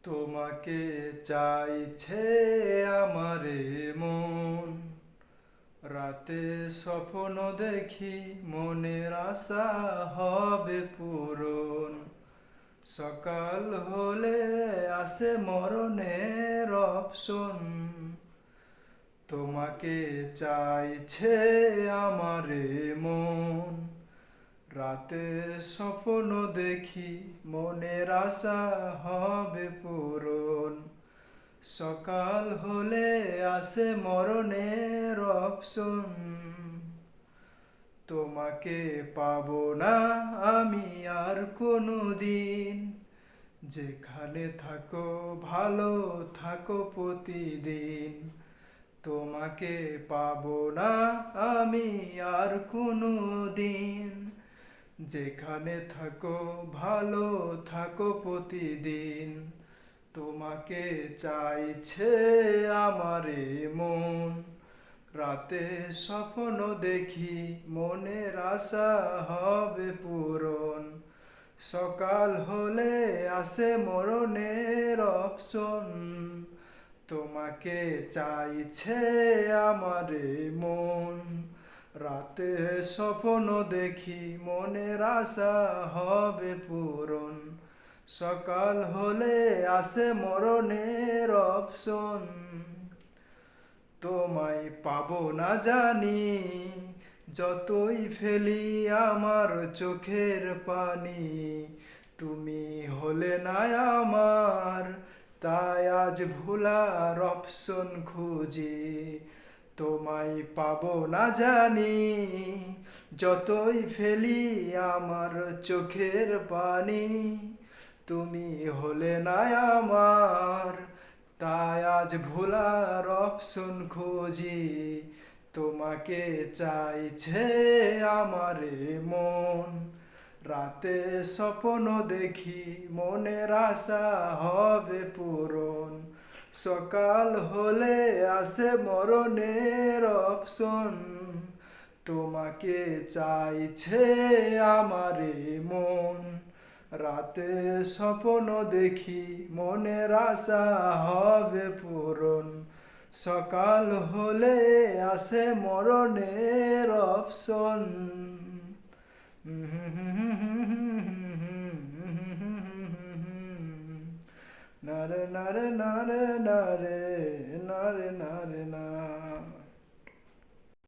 তোমাকে চাইছে আমারে মন, রাতে স্বপ্ন দেখি মনের আশা হবে পূরণ। সকাল হলে আসে মরণের অপশন। তোমাকে চাইছে আমারে মন, রাতে স্বপ্ন দেখি মনের আশা হবে পূরণ। সকাল হলে আসে মরণের অপশন। তোমাকে পাবো না আমি আর কোনো দিন, যেখানে থাকো ভালো থাকো প্রতিদিন। তোমাকে পাবো না আমি আর কোনো দিন, যেখানে থাকো ভালো থাকো প্রতিদিন। তোমাকে চাইছে আমারে মন, রাতে স্বপ্ন দেখি মনের আশা হবে পূরণ। সকাল হলে আসে মরণের অপশন। তোমাকে চাইছে আমারে মন, রাতে স্বপ্ন দেখি মনের আশা হবে পূরণ। সকাল হলে আসে মরণের অপশন। তোমায় পাবো না জানি, যতই ফেলি আমার চোখের পানি। তুমি হলে না আমার, তাই আজ ভোলার অপশন খুঁজি। তোমায় পাবো না জানি, যতই ফেলি আমার চোখের পানি। তুমি হলে না আমার, তাই আজ ভোলার অপশন খুঁজি। তোমাকে চাইছে আমারে মন, রাতে স্বপ্ন দেখি মনের আশা হবে পূরণ। সকাল হলে আসে মরণের অপশন। তোমাকে চাইছে আমারে মন, রাতে স্বপ্ন দেখি মনের আশা হবে পূরণ। সকাল হলে আসে মরণের অপশন। নারে নারে নারে নারে নারে না।